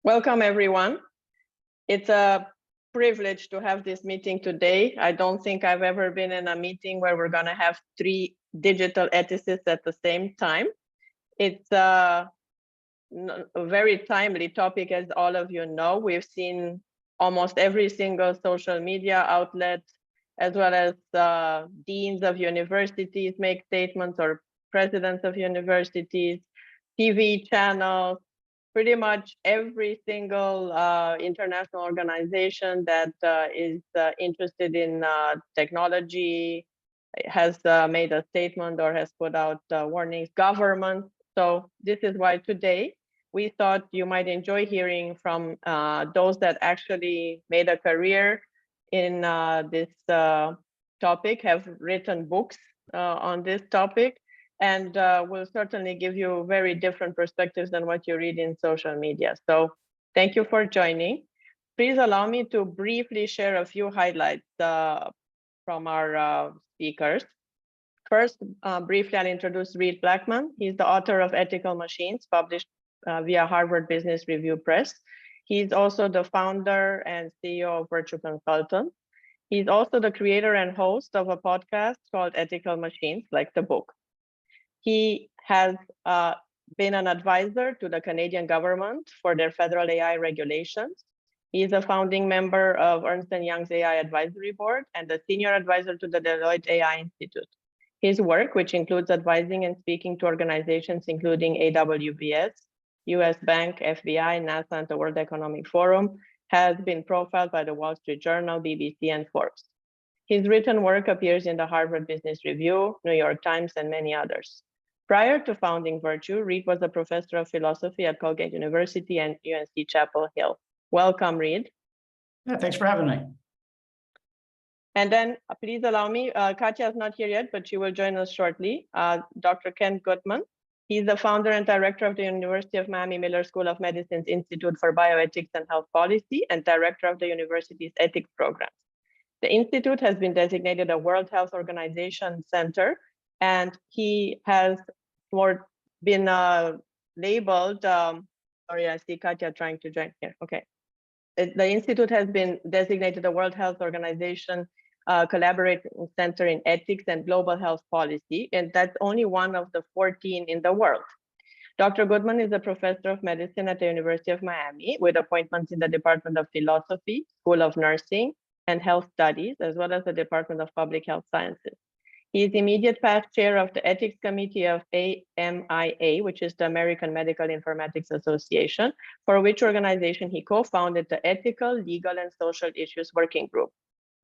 Welcome, everyone. It's a privilege to have this meeting today. I don't think I've ever been in a meeting where we're going to have 3 digital ethicists at the same time. It's a very timely topic, as all of you know. We've seen almost every single social media outlet, as well as deans of universities make statements, or presidents of universities, TV channels, pretty much every single international organization that is interested in technology has made a statement or has put out warnings. Governments. So this is why today we thought you might enjoy hearing from those that actually made a career in this topic, have written books on this topic, and will certainly give you very different perspectives than what you read in social media. So thank you for joining. Please allow me to briefly share a few highlights from our speakers. First, briefly, I'll introduce Reid Blackman. He's the author of Ethical Machines, published via Harvard Business Review Press. He's also the founder and CEO of Virtue Consultants. He's also the creator and host of a podcast called Ethical Machines, like the book. He has been an advisor to the Canadian government for their federal AI regulations. He is a founding member of Ernst & Young's AI Advisory Board and a senior advisor to the Deloitte AI Institute. His work, which includes advising and speaking to organizations including AWBS, US Bank, FBI, NASA, and the World Economic Forum, has been profiled by the Wall Street Journal, BBC, and Forbes. His written work appears in the Harvard Business Review, New York Times, and many others. Prior to founding Virtue, Reid was a professor of philosophy at Colgate University and UNC Chapel Hill. Welcome, Reid. Yeah, thanks for having me. And then please allow me, Katja is not here yet, but she will join us shortly. Dr. Ken Goodman. He's the founder and director of the University of Miami Miller School of Medicine's Institute for Bioethics and Health Policy and director of the university's ethics programs. The Institute has been designated a World Health Organization center, and he has been labeled, sorry, I see Katja trying to join here, okay. The Institute has been designated a World Health Organization collaborating center in ethics and global health policy, and that's only one of the 14 in the world. Dr. Goodman is a professor of medicine at the University of Miami with appointments in the Department of Philosophy, School of Nursing, and Health Studies, as well as the Department of Public Health Sciences. He is immediate past chair of the Ethics Committee of AMIA, which is the American Medical Informatics Association, for which organization he co-founded the Ethical, Legal, and Social Issues Working Group.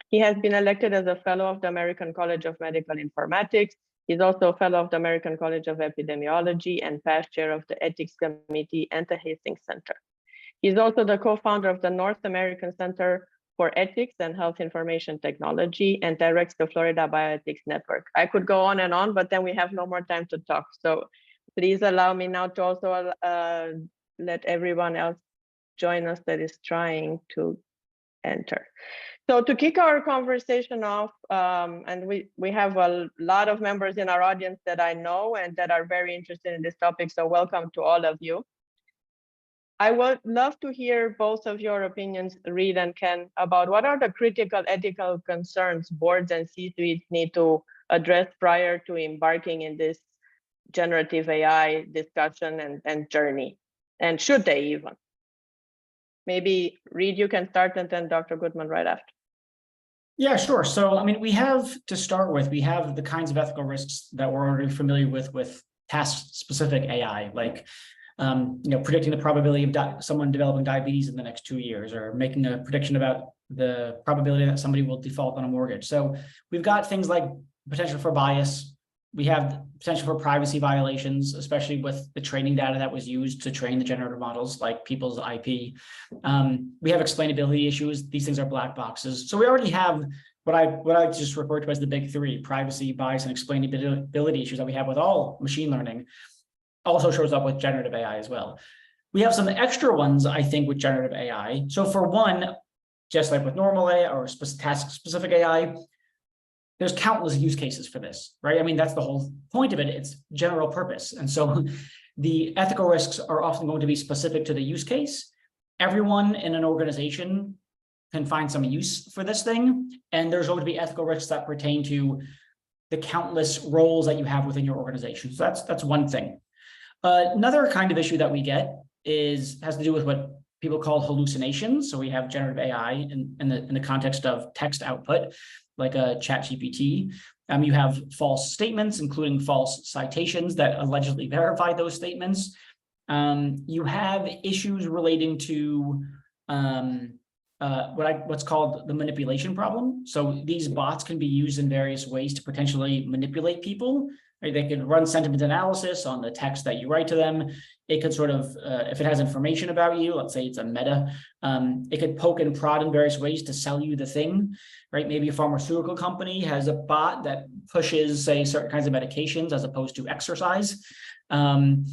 He has been elected as a fellow of the American College of Medical Informatics. He's also a fellow of the American College of Epidemiology and past chair of the Ethics Committee and the Hastings Center. He's also the co-founder of the North American Center for Ethics and Health Information Technology and directs the Florida Bioethics Network. I could go on, but then we have no more time to talk. So please allow me now to also let everyone else join us that is trying to enter. So to kick our conversation off, and we have a lot of members in our audience that I know and that are very interested in this topic, so welcome to all of you. I would love to hear both of your opinions, Reid and Ken, about what are the critical ethical concerns boards and C-suites need to address prior to embarking in this generative AI discussion and journey, and should they even? Maybe Reid, you can start, and then Dr. Goodman right after. Yeah, sure. So, I mean, we have to start with, we have the kinds of ethical risks that we're already familiar with task-specific AI, like predicting the probability of someone developing diabetes in the next 2 years, or making a prediction about the probability that somebody will default on a mortgage. So we've got things like potential for bias. We have potential for privacy violations, especially with the training data that was used to train the generative models, like people's IP. We have explainability issues. These things are black boxes. So we already have what I just refer to as the big three: privacy, bias, and explainability issues that we have with all machine learning. Also shows up with generative AI as well. We have some extra ones, I think, with generative AI. So for one, just like with normal AI or task-specific AI, there's countless use cases for this, right? I mean, that's the whole point of it. It's general purpose. And so the ethical risks are often going to be specific to the use case everyone in an organization can find some use for this thing. And there's going to be ethical risks that pertain to the countless roles that you have within your organization. So that's one thing. Another kind of issue that we get has to do with what people call hallucinations. So we have generative AI in the context of text output, like a ChatGPT. You have false statements, including false citations that allegedly verify those statements. You have issues relating to what's called the manipulation problem. So these bots can be used in various ways to potentially manipulate people. Right? They can run sentiment analysis on the text that you write to them. It could sort of, if it has information about you, let's say it's a meta, it could poke and prod in various ways to sell you the thing, right? Maybe a pharmaceutical company has a bot that pushes, say, certain kinds of medications as opposed to exercise. And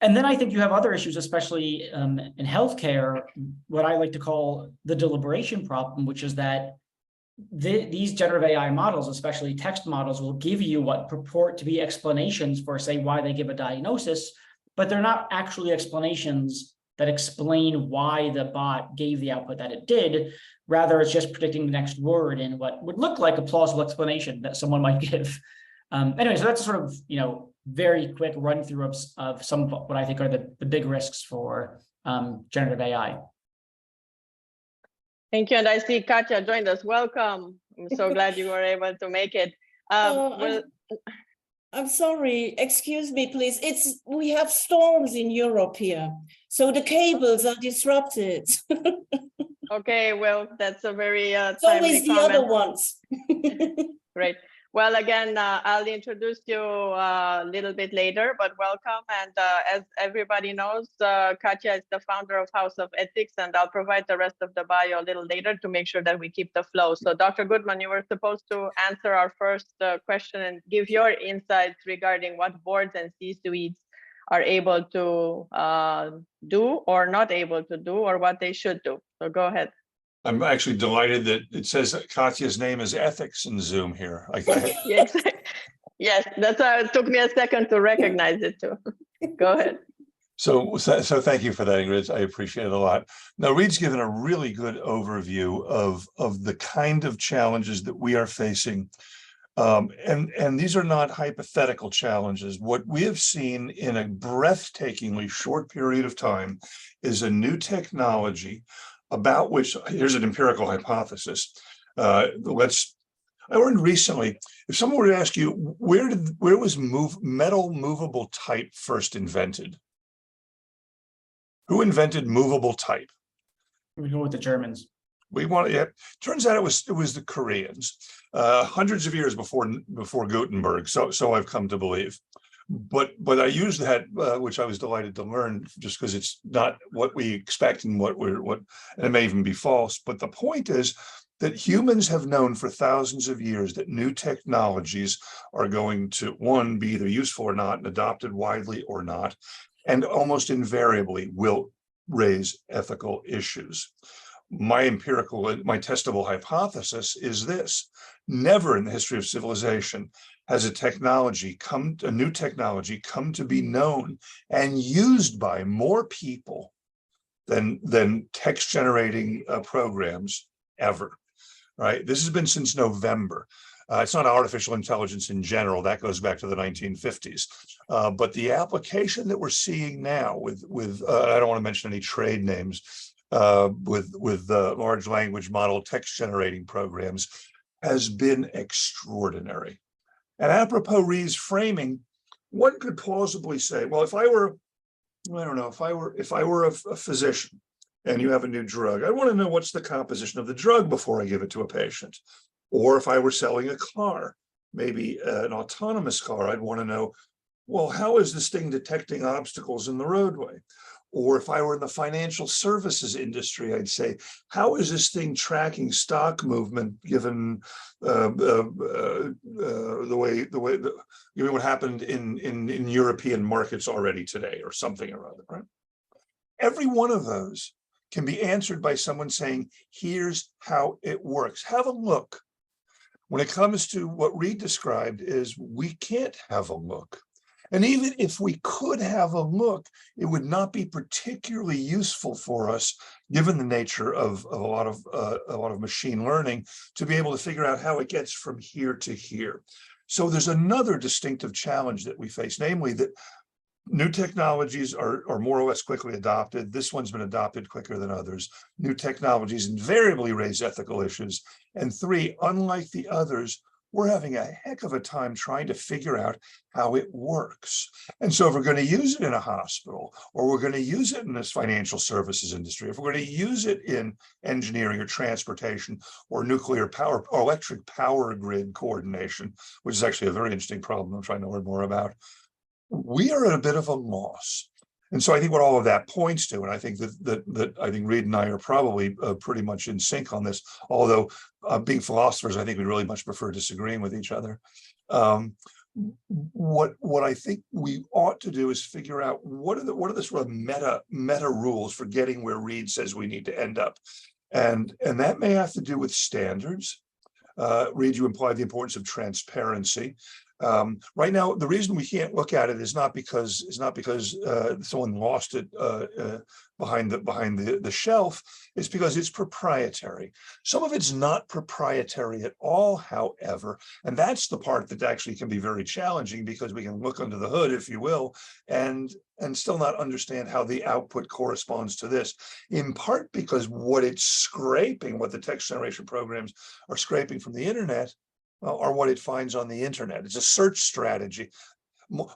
then I think you have other issues, especially in healthcare, what I like to call the deliberation problem, which is that these generative AI models, especially text models, will give you what purport to be explanations for, say, why they give a diagnosis, but they're not actually explanations that explain why the bot gave the output that it did. Rather, it's just predicting the next word in what would look like a plausible explanation that someone might give. Anyway, so that's sort of, very quick run through of some of what I think are the big risks for generative AI. Thank you. And I see Katja joined us. Welcome. I'm so glad you were able to make it. I'm sorry, excuse me, please. We have storms in Europe here, so the cables are disrupted. Okay, well, that's a very It's timely always the comment. other ones. Great. Well, again, I'll introduce you a little bit later, but welcome. And as everybody knows, Katja is the founder of House of Ethics, and I'll provide the rest of the bio a little later to make sure that we keep the flow. So Dr. Goodman, you were supposed to answer our first question and give your insights regarding what boards and C-suites are able to do or not able to do, or what they should do. So go ahead. I'm actually delighted that it says that Katja's name is ethics in Zoom here. Yes, yes, that's why it took me a second to recognize it too. Go ahead. So thank you for that, Ingrid. I appreciate it a lot. Now, Reid's given a really good overview of the kind of challenges that we are facing. And these are not hypothetical challenges. What we have seen in a breathtakingly short period of time is a new technology about which, here's an empirical hypothesis. I learned recently, if someone were to ask you, where was metal movable type first invented? Who invented movable type? We go with the Germans. Turns out it was the Koreans, hundreds of years before Gutenberg. So I've come to believe. But I use that, which I was delighted to learn, just because it's not what we expect and and it may even be false. But the point is that humans have known for thousands of years that new technologies are going to, one, be either useful or not, and adopted widely or not, and almost invariably will raise ethical issues. My testable hypothesis is this: never in the history of civilization has a new technology come to be known and used by more people than text generating programs ever, right? This has been since November. It's not artificial intelligence in general, that goes back to the 1950s. But the application that we're seeing now with I don't want to mention any trade names, with large language model text generating programs has been extraordinary. And apropos Reid's framing, one could plausibly say, well, if I were a physician and you have a new drug, I want to know what's the composition of the drug before I give it to a patient. Or if I were selling a car, maybe an autonomous car, I'd want to know, well, how is this thing detecting obstacles in the roadway? Or if I were in the financial services industry, I'd say, how is this thing tracking stock movement given given what happened in European markets already today, or something or other, right? Every one of those can be answered by someone saying, here's how it works. Have a look. When it comes to what Reid described is we can't have a look. And even if we could have a look, it would not be particularly useful for us, given the nature of a lot of machine learning, to be able to figure out how it gets from here to here. So there's another distinctive challenge that we face, namely that new technologies are more or less quickly adopted. This one's been adopted quicker than others. New technologies invariably raise ethical issues. And three, unlike the others, we're having a heck of a time trying to figure out how it works. And so if we're going to use it in a hospital, or we're going to use it in this financial services industry, if we're going to use it in engineering or transportation or nuclear power or electric power grid coordination, which is actually a very interesting problem I'm trying to learn more about, we are at a bit of a loss. And so I think what all of that points to, and I think that I think Reid and I are probably pretty much in sync on this, although being philosophers, I think we really much prefer disagreeing with each other. What I think we ought to do is figure out what are the sort of meta rules for getting where Reid says we need to end up, and that may have to do with standards. Reid, you implied the importance of transparency. Right now, the reason we can't look at it is not because someone lost it behind the shelf. It's because it's proprietary. Some of it's not proprietary at all, however, and that's the part that actually can be very challenging, because we can look under the hood, if you will, and still not understand how the output corresponds to this, in part because what it's scraping, what the text generation programs are scraping from the internet, are what it finds on the internet. It's a search strategy.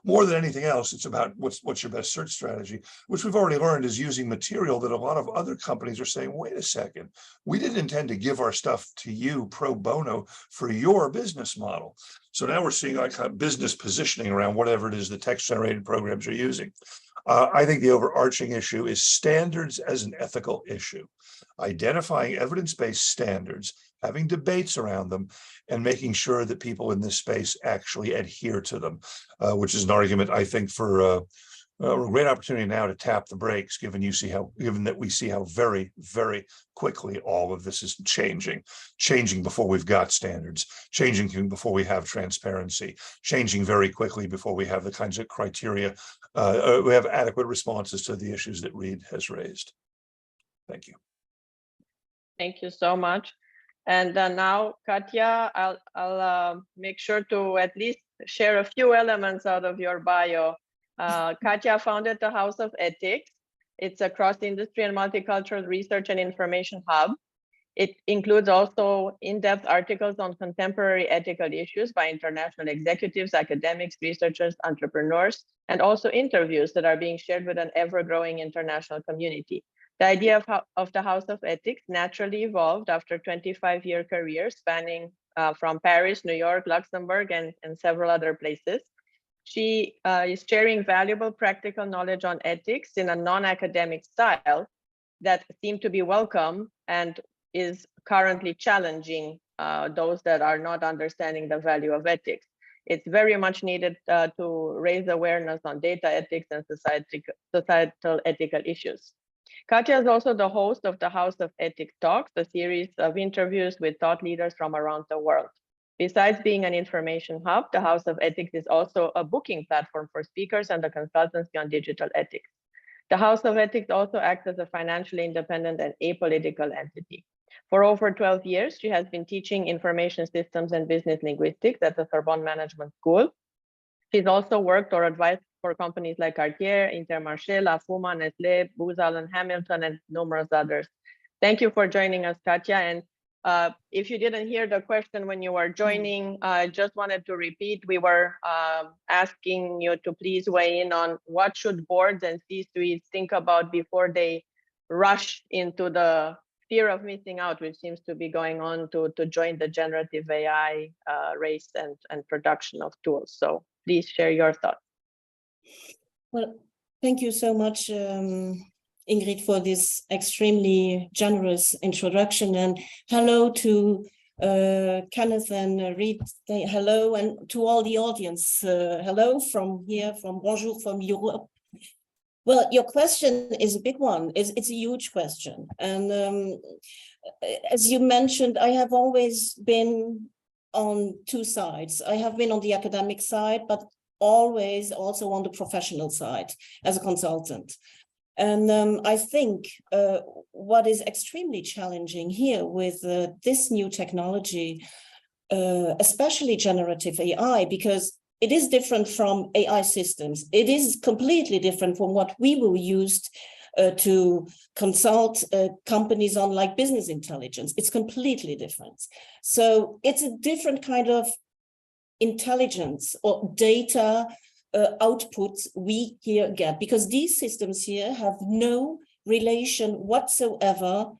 More than anything else, it's about what's your best search strategy, which we've already learned is using material that a lot of other companies are saying, wait a second, we didn't intend to give our stuff to you pro bono for your business model. So now we're seeing like kind of business positioning around whatever it is the text generated programs are using. I think the overarching issue is standards as an ethical issue, identifying evidence-based standards, having debates around them, and making sure that people in this space actually adhere to them, which is an argument, I think, for a great opportunity now to tap the brakes, given that we see how very, very quickly all of this is changing before we've got standards, changing before we have transparency, changing very quickly before we have the kinds of criteria, we have adequate responses to the issues that Reid has raised. Thank you. Thank you so much. And now, Katja, I'll make sure to at least share a few elements out of your bio. Katja founded the House of Ethics. It's a cross-industry and multicultural research and information hub. It includes also in-depth articles on contemporary ethical issues by international executives, academics, researchers, entrepreneurs, and also interviews that are being shared with an ever-growing international community. The idea of the House of Ethics naturally evolved after a 25-year career spanning from Paris, New York, Luxembourg, and several other places. She is sharing valuable practical knowledge on ethics in a non-academic style that seem to be welcome and is currently challenging those that are not understanding the value of ethics. It's very much needed to raise awareness on data ethics and societal ethical issues. Katja is also the host of the House of Ethics Talks, a series of interviews with thought leaders from around the world. Besides being an information hub, the House of Ethics is also a booking platform for speakers and a consultancy on digital ethics. The House of Ethics also acts as a financially independent and apolitical entity. For over 12 years, she has been teaching information systems and business linguistics at the Sorbonne Management School. She's also worked or advised for companies like Cartier, Intermarché, La Fuma, Nestlé, Booz Allen Hamilton, and numerous others. Thank you for joining us, Katja. And if you didn't hear the question when you were joining, I just wanted to repeat, we were asking you to please weigh in on what should boards and C-suites think about before they rush into the fear of missing out, which seems to be going on to join the generative AI race and production of tools. So please share your thoughts. Well, thank you so much, Ingrid, for this extremely generous introduction, and hello to Kenneth and Reid. Hello, and to all the audience. Hello from here, from bonjour from Europe. Well, your question is a big one. It's a huge question, and as you mentioned, I have always been on two sides. I have been on the academic side, but always also on the professional side as a consultant. And I think what is extremely challenging here with this new technology, especially generative AI, because it is different from AI systems. It is completely different from what we were used to consult companies on, like business intelligence. It's completely different. So it's a different kind of intelligence or data outputs we here get, because these systems here have no relation whatsoever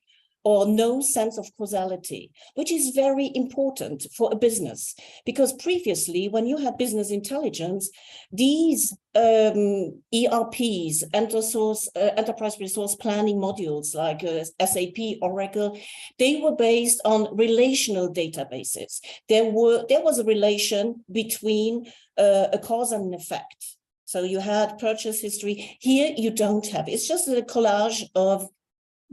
or no sense of causality, which is very important for a business. Because previously, when you had business intelligence, these ERPs, enterprise resource planning modules like SAP, Oracle, they were based on relational databases. There was a relation between a cause and an effect. So you had purchase history. Here you don't have. It's just a collage of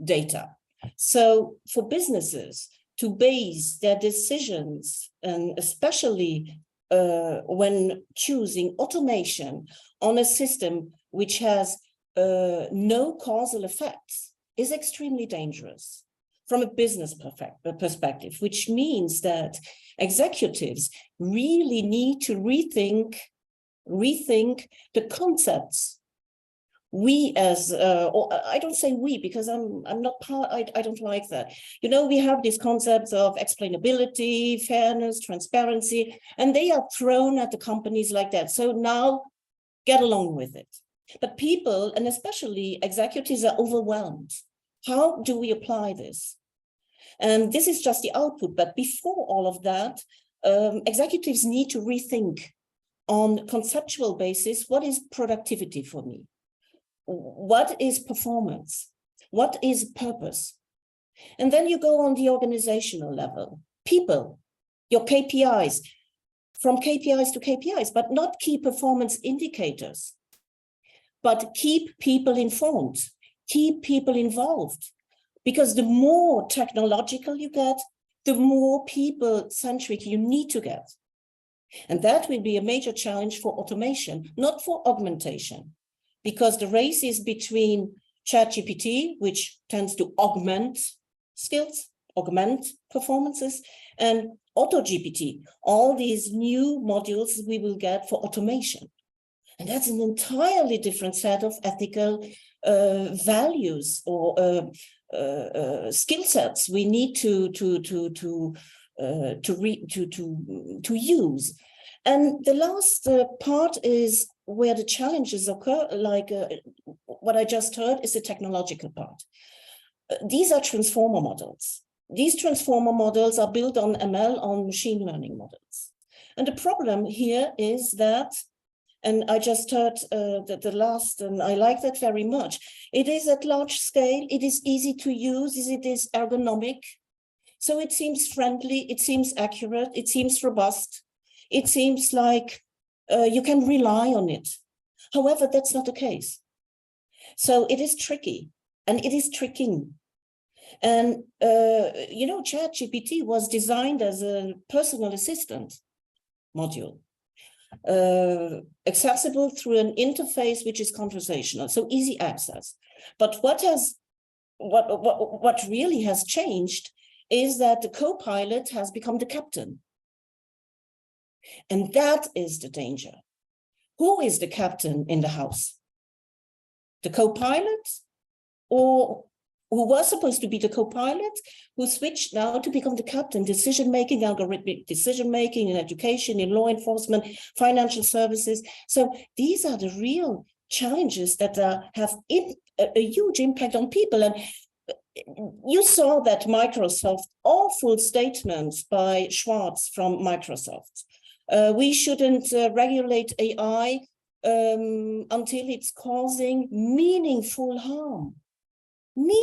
data. So for businesses to base their decisions, and especially when choosing automation on a system which has no causal effects, is extremely dangerous from a business perspective, which means that executives really need to rethink the concepts. We as, or I don't say we because I'm not part, I don't like that. You know, we have these concepts of explainability, fairness, transparency, and they are thrown at the companies like that. So now get along with it. But people, and especially executives, are overwhelmed. How do we apply this? And this is just the output. But before all of that, executives need to rethink on conceptual basis, what is productivity for me? What is performance? What is purpose? And then you go on the organizational level. People, your KPIs, from KPIs to KPIs, but not key performance indicators, but keep people informed, keep people involved. Because the more technological you get, the more people-centric you need to get. And that will be a major challenge for automation, not for augmentation. Because the race is between ChatGPT, which tends to augment skills, augment performances, and AutoGPT, all these new modules we will get for automation. And that's an entirely different set of ethical values or skill sets we need to use. And the last part is where the challenges occur, like what I just heard is the technological part. These are transformer models. These transformer models are built on ML, on machine learning models. And the problem here is that, and I just heard the last, and I like that very much, it is at large scale, it is easy to use, it is ergonomic. So it seems friendly, it seems accurate, it seems robust, it seems like you can rely on it. However, that's not the case. So it is tricky, and it is tricking. And, you know, ChatGPT was designed as a personal assistant module, accessible through an interface which is conversational, so easy access. But what really has changed is that the co-pilot has become the captain. And that is the danger. Who is the captain in the house? The co-pilot, or who was supposed to be the co-pilot, who switched now to become the captain, decision-making, algorithmic decision-making in education, in law enforcement, financial services. So these are the real challenges that have a huge impact on people. And you saw that Microsoft, awful statements by Schwartz from Microsoft. We shouldn't regulate AI until it's causing meaningful harm.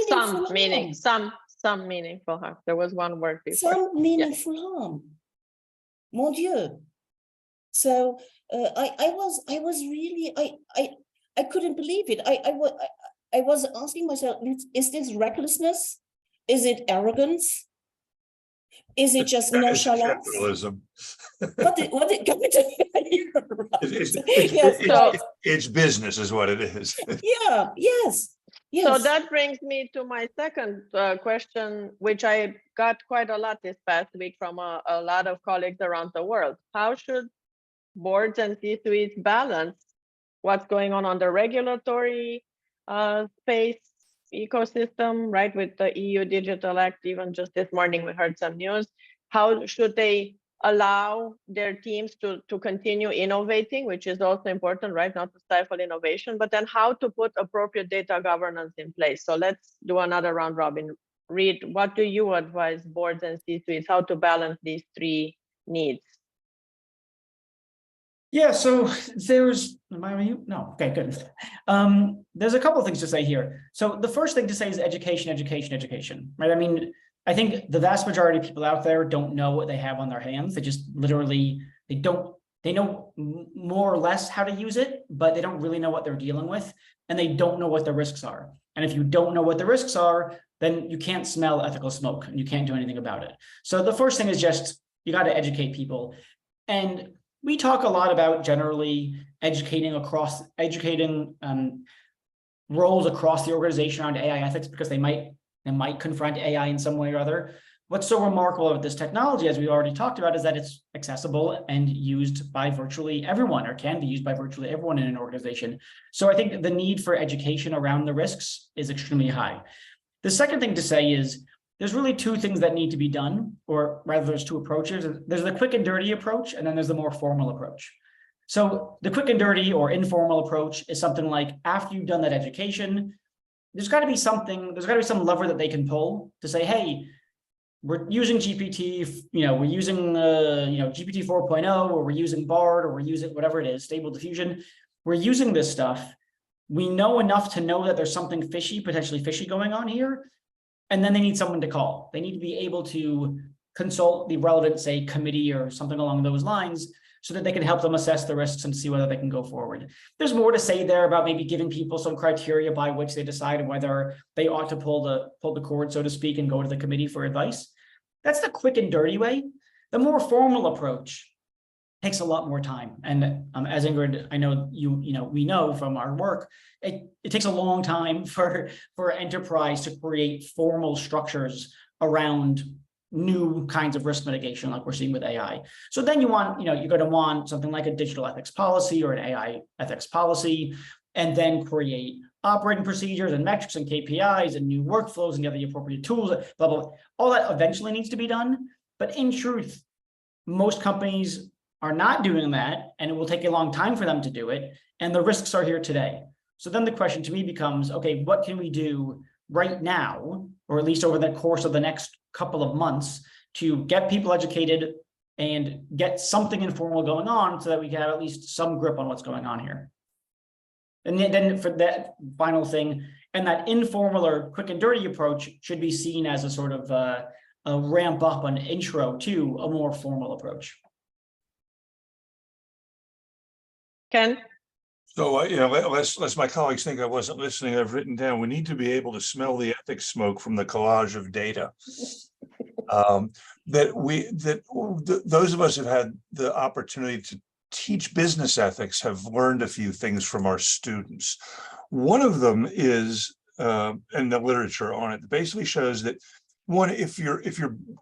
Some meaningful harm. There was one word before. Some meaningful harm. Mon Dieu. So I couldn't believe it. I was asking myself, is this recklessness? Is it arrogance? Is it just That is nonchalance? capitalism. What you're right. Yes, So- It's business is what it is. yeah, yes, yes. So that brings me to my second question, which I got quite a lot this past week from a lot of colleagues around the world. How should boards and C-suites balance what's going on the regulatory space ecosystem, right? With the EU Digital Act, even just this morning, we heard some news. How should they allow their teams to continue innovating, which is also important, right? Not to stifle innovation, but then how to put appropriate data governance in place. So let's do another round robin. Reid, what do you advise boards and C-suites, how to balance these three needs? Yeah, so am I on mute? No, okay, good. There's a couple of things to say here. So the first thing to say is education, education, education, right? I mean, I think the vast majority of people out there don't know what they have on their hands. They just literally, they know more or less how to use it, but they don't really know what they're dealing with, and they don't know what the risks are. And if you don't know what the risks are, then you can't smell ethical smoke and you can't do anything about it. So the first thing is just, you got to educate people. And we talk a lot about generally educating roles across the organization around AI ethics, because they might confront AI in some way or other. What's so remarkable about this technology, as we already talked about, is that it's accessible and used by virtually everyone, or can be used by virtually everyone in an organization. So I think the need for education around the risks is extremely high. The second thing to say is, there's really two things that need to be done, or rather there's two approaches. There's the quick and dirty approach, and then there's the more formal approach. So the quick and dirty or informal approach is something like, after you've done that education, there's got to be some lever that they can pull to say, hey, we're using GPT, we're using GPT 4.0, or we're using BARD, or we're using whatever it is, Stable Diffusion. We're using this stuff. We know enough to know that there's something potentially fishy going on here. And then they need someone to call. They need to be able to consult the relevant, say, committee or something along those lines, so that they can help them assess the risks and see whether they can go forward. There's more to say there about maybe giving people some criteria by which they decide whether they ought to pull the cord, so to speak, and go to the committee for advice. That's the quick and dirty way. The more formal approach takes a lot more time. And as Ingrid, I know we know from our work, it takes a long time for enterprise to create formal structures around new kinds of risk mitigation, like we're seeing with AI. So then you're going to want something like a digital ethics policy or an AI ethics policy, and then create operating procedures and metrics and KPIs and new workflows and get the appropriate tools, blah, blah, blah. All that eventually needs to be done. But in truth, most companies are not doing that, and it will take a long time for them to do it. And the risks are here today. So then the question to me becomes, okay, what can we do right now, or at least over the course of the next couple of months, to get people educated and get something informal going on, so that we can have at least some grip on what's going on here. And then for that final thing, and that informal or quick and dirty approach should be seen as a sort of a ramp up, an intro to a more formal approach. Ken? So, lest my colleagues think I wasn't listening, I've written down, we need to be able to smell the ethics smoke from the collage of data. Those of us who've had the opportunity to teach business ethics have learned a few things from our students. One of them is, and the literature on it basically shows that, one, if your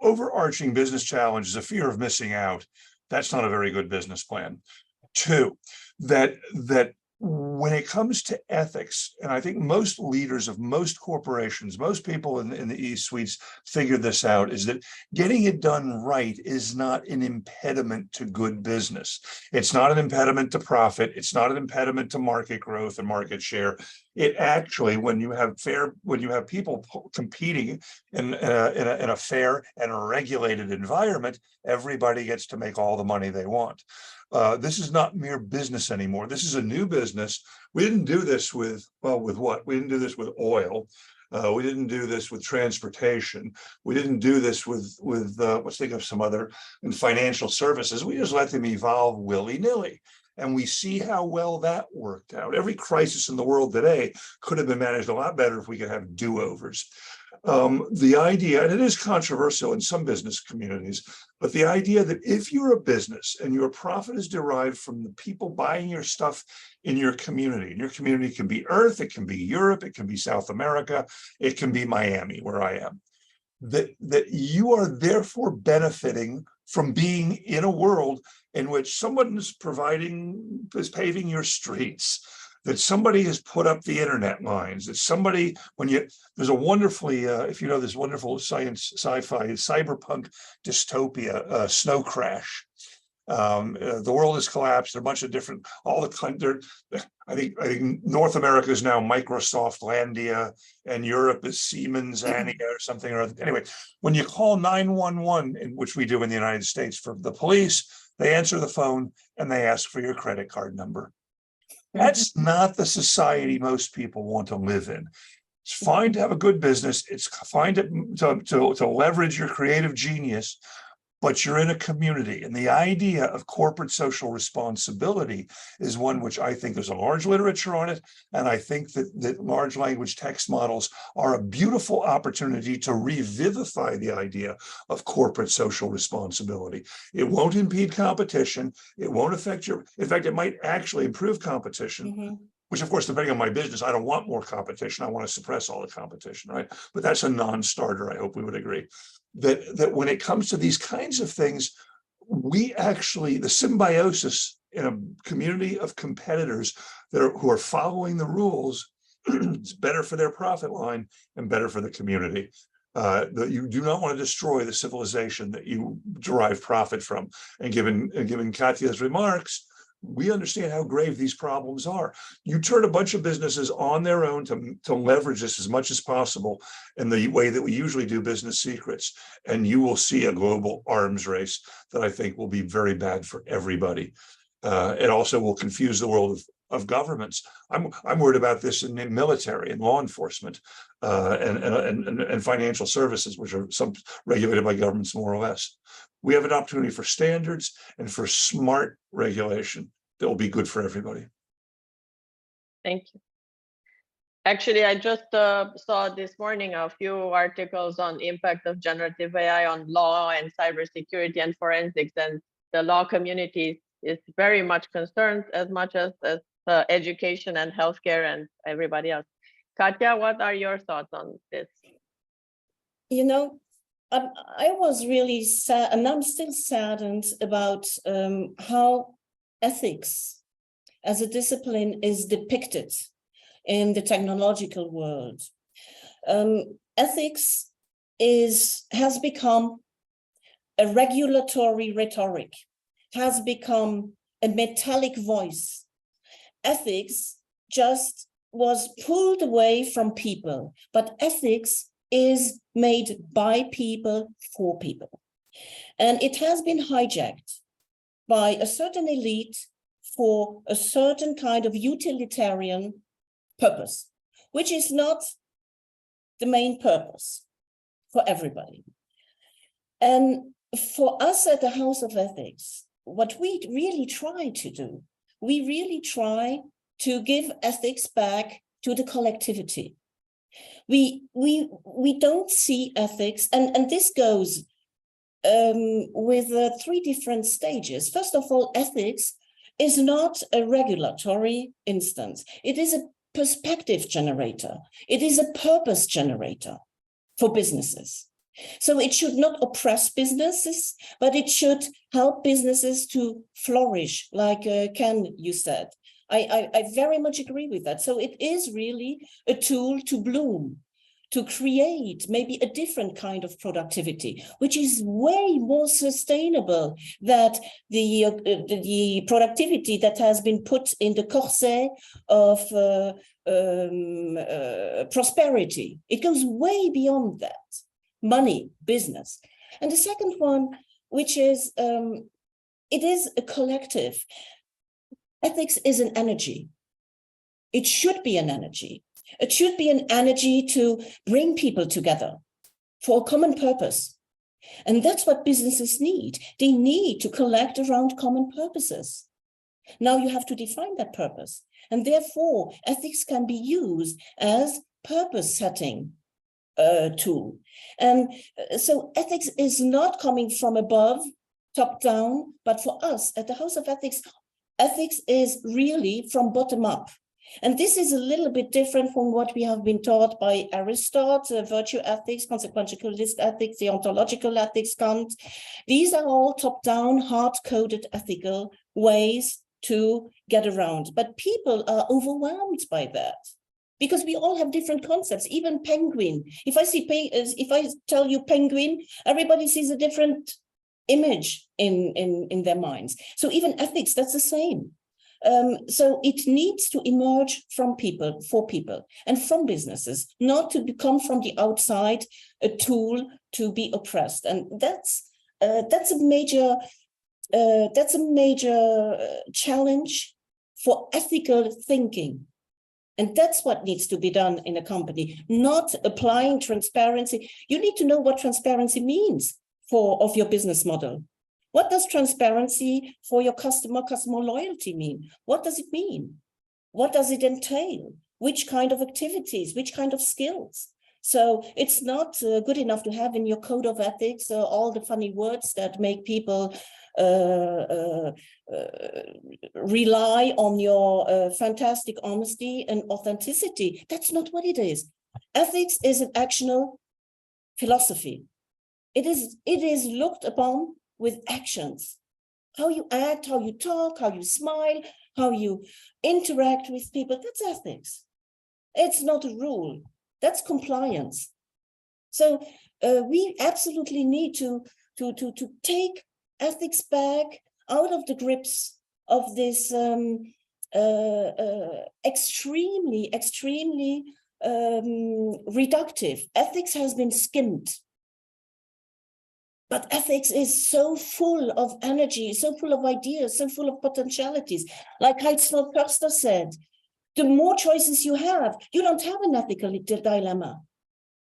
overarching business challenge is a fear of missing out, that's not a very good business plan. Two, that when it comes to ethics, and I think most leaders of most corporations, most people in the E-suites figure this out, is that getting it done right is not an impediment to good business. It's not an impediment to profit. It's not an impediment to market growth and market share. It actually, when you have people competing in a fair and a regulated environment, everybody gets to make all the money they want. This is not mere business anymore. This is a new business. We didn't do this with what? We didn't do this with oil. We didn't do this with transportation. We didn't do this with let's think of some other in financial services. We just let them evolve willy-nilly. And we see how well that worked out. Every crisis in the world today could have been managed a lot better if we could have do-overs. The idea, and it is controversial in some business communities, but the idea that if you're a business and your profit is derived from the people buying your stuff in your community, and your community can be Earth, it can be Europe, it can be South America, it can be Miami, where I am, that you are therefore benefiting from being in a world in which someone is paving your streets, that somebody has put up the internet lines, that somebody, there's a wonderfully, if you know this wonderful sci-fi, cyberpunk dystopia, Snow Crash. The world has collapsed. A bunch of different, I think North America is now Microsoft Landia, and Europe is Siemens Ania or something or other. Anyway, when you call 911, which we do in the United States for the police, they answer the phone and they ask for your credit card number. That's not the society most people want to live in. It's fine to have a good business. It's fine to leverage your creative genius, but you're in a community. And the idea of corporate social responsibility is one which I think there's a large literature on it. And I think that large language text models are a beautiful opportunity to revivify the idea of corporate social responsibility. It won't impede competition. It won't affect in fact, it might actually improve competition. Which, of course, depending on my business, I don't want more competition. I want to suppress all the competition, right? But that's a non-starter. I hope we would agree that when it comes to these kinds of things, the symbiosis in a community of competitors who are following the rules is better for their profit line and better for the community. That you do not want to destroy the civilization that you derive profit from. And given Katja's remarks, we understand how grave these problems are. You turn a bunch of businesses on their own to leverage this as much as possible in the way that we usually do business secrets, and you will see a global arms race that I think will be very bad for everybody. It also will confuse the world of governments. I'm worried about this in military and law enforcement and financial services, which are some regulated by governments more or less. We have an opportunity for standards and for smart regulation that will be good for everybody. Thank you. Actually, I just saw this morning a few articles on impact of generative AI on law and cybersecurity and forensics, and the law community is very much concerned, as much as education and healthcare and everybody else. Katja, what are your thoughts on this? You know, I was really sad, and I'm still saddened about how ethics as a discipline is depicted in the technological world. Ethics has become a regulatory rhetoric, has become a metallic voice. Ethics just was pulled away from people, but ethics is made by people for people. And it has been hijacked by a certain elite for a certain kind of utilitarian purpose, which is not the main purpose for everybody. And for us at the House of Ethics, what we really try to do, we really try to give ethics back to the collectivity. We don't see ethics, and this goes with 3 different stages. First of all, ethics is not a regulatory instance. It is a perspective generator. It is a purpose generator for businesses. So it should not oppress businesses, but it should help businesses to flourish, like Ken, you said. I very much agree with that. So it is really a tool to bloom, to create maybe a different kind of productivity, which is way more sustainable than the productivity that has been put in the corset of prosperity. It goes way beyond that. Money, business. And the second one, which is, it is a collective. Ethics is an energy. It should be an energy. It should be an energy to bring people together for a common purpose. And that's what businesses need. They need to collect around common purposes. Now you have to define that purpose. And therefore, ethics can be used as purpose setting tool. And so ethics is not coming from above, top down, but for us at the House of Ethics, ethics is really from bottom up. And this is a little bit different from what we have been taught by Aristotle, virtue ethics, consequentialist ethics, deontological ethics, Kant. These are all top-down, hard-coded ethical ways to get around. But people are overwhelmed by that because we all have different concepts, even penguin. If I tell you penguin, everybody sees a different image in their minds. So even ethics, that's the same. So it needs to emerge from people, for people, and from businesses, not to become from the outside a tool to be oppressed. And that's a major challenge for ethical thinking. And that's what needs to be done in a company, not applying transparency. You need to know what transparency means of your business model. What does transparency for your customer loyalty mean? What does it mean? What does it entail? Which kind of activities, which kind of skills? So it's not good enough to have in your code of ethics all the funny words that make people rely on your fantastic honesty and authenticity. That's not what it is. Ethics is an actional philosophy. It is looked upon with actions, how you act, how you talk, how you smile, how you interact with people. That's ethics. It's not a rule. That's compliance. So we absolutely need to take ethics back out of the grips of this extremely reductive. Ethics has been skimmed. But ethics is so full of energy, so full of ideas, so full of potentialities. Like Vasiliu-Feltes said, the more choices you have, you don't have an ethical dilemma.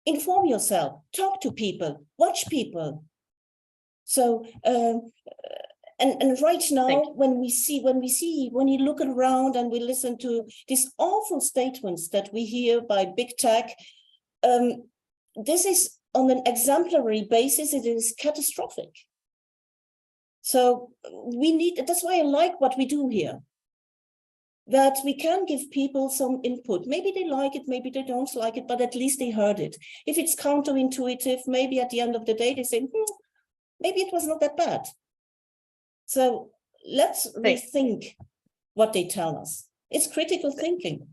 Inform yourself, talk to people, watch people. So, and right now, when you look around and we listen to these awful statements that we hear by big tech, this is on an exemplary basis, it is catastrophic. So that's why I like what we do here, that we can give people some input. Maybe they like it, maybe they don't like it, but at least they heard it. If it's counterintuitive, maybe at the end of the day, they say, maybe it was not that bad. So let's rethink what they tell us. It's critical thinking.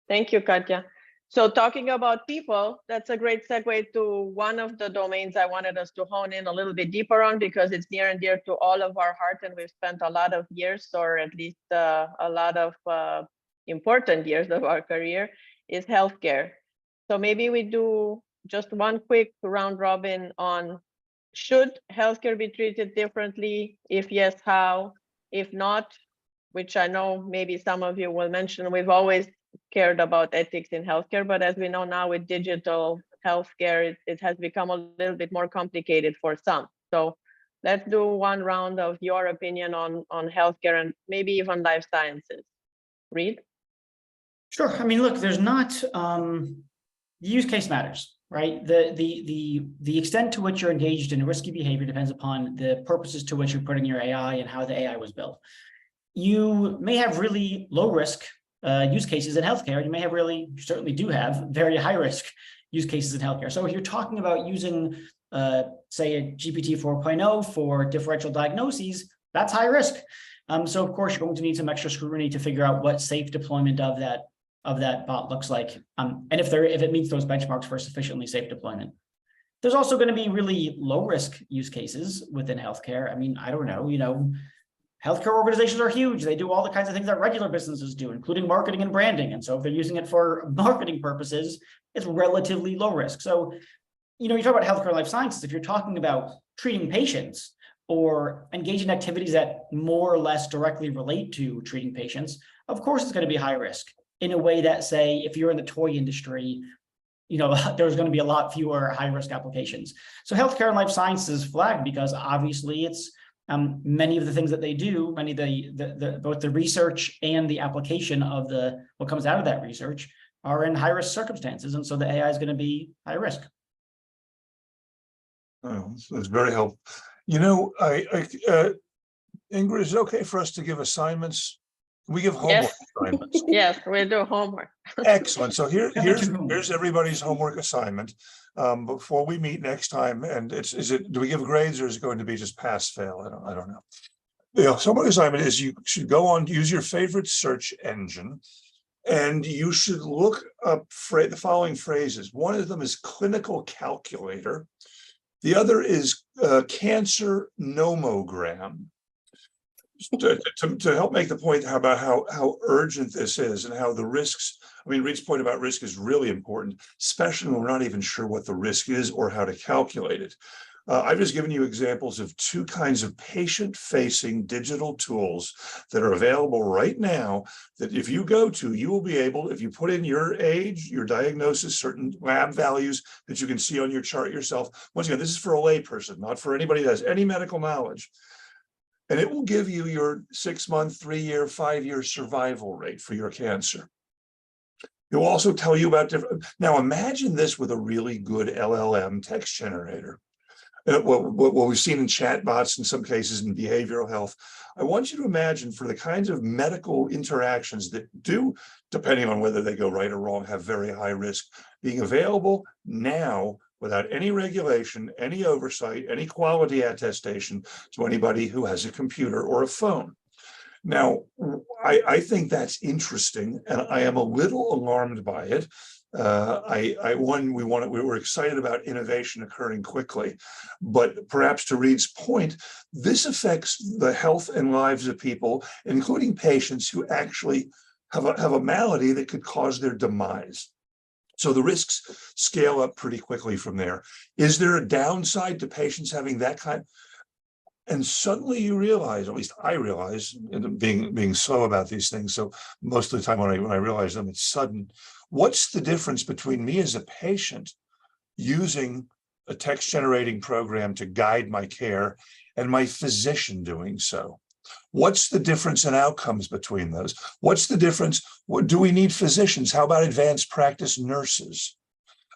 Thank you, Katja. So talking about people, that's a great segue to one of the domains I wanted us to hone in a little bit deeper on, because it's near and dear to all of our heart, and we've spent a lot of years, or at least a lot of important years of our career, is healthcare. So maybe we do just one quick round robin on, should healthcare be treated differently? If yes, how? If not, which I know maybe some of you will mention, we've always cared about ethics in healthcare, but as we know now with digital healthcare, it has become a little bit more complicated for some. So let's do one round of your opinion on healthcare and maybe even life sciences. Reid? Sure. I mean, look, there's not, the use case matters, right? The extent to which you're engaged in risky behavior depends upon the purposes to which you're putting your AI and how the AI was built. You may have really low risk use cases in healthcare. You certainly do have very high risk use cases in healthcare. So if you're talking about using, say, a GPT 4.0 for differential diagnoses, that's high risk. So of course, you're going to need some extra scrutiny to figure out what safe deployment of that bot looks like, and if it meets those benchmarks for sufficiently safe deployment. There's also going to be really low risk use cases within healthcare. I mean, I don't know, healthcare organizations are huge. They do all the kinds of things that regular businesses do, including marketing and branding. And so if they're using it for marketing purposes, it's relatively low risk. So, you talk about healthcare and life sciences, if you're talking about treating patients or engaging in activities that more or less directly relate to treating patients, of course, it's going to be high risk in a way that, say, if you're in the toy industry, there's going to be a lot fewer high risk applications. So healthcare and life sciences flagged because obviously it's many of the things that they do, many of both the research and the application of what comes out of that research are in high-risk circumstances, and so the AI is going to be high risk. Oh, that's very helpful. You know, Ingrid, is it okay for us to give assignments? We give homework Yes. assignments. Yes, we do homework. Excellent. So here's homework. everybody's homework assignment before we meet next time. And do we give grades, or is it going to be just pass fail? I don't know. Yeah, homework assignment is you should go on, use your favorite search engine, and you should look up the following phrases. One of them is clinical calculator. The other is cancer nomogram. To help make the point about how urgent this is and how the risks, I mean, Reid's point about risk is really important, especially when we're not even sure what the risk is or how to calculate it. I've just given you examples of two kinds of patient-facing digital tools that are available right now that if you go to, you will be able, if you put in your age, your diagnosis, certain lab values that you can see on your chart yourself. Once again, this is for a layperson, not for anybody that has any medical knowledge. And it will give you your 6-month, 3-year, 5-year survival rate for your cancer. It will also tell you about different. Now imagine this with a really good LLM text generator. What we've seen in chatbots in some cases in behavioral health. I want you to imagine for the kinds of medical interactions that do, depending on whether they go right or wrong, have very high risk, being available now without any regulation, any oversight, any quality attestation to anybody who has a computer or a phone. Now, I think that's interesting, and I am a little alarmed by it. We were excited about innovation occurring quickly, but perhaps to Reid's point, this affects the health and lives of people, including patients who actually have a malady that could cause their demise. So the risks scale up pretty quickly from there. Is there a downside to patients having that kind? And suddenly you realize, at least I realize, being slow about these things, so most of the time when I realize them, it's sudden. What's the difference between me as a patient using a text generating program to guide my care and my physician doing so? What's the difference in outcomes between those? What's the difference? Do we need physicians? How about advanced practice nurses?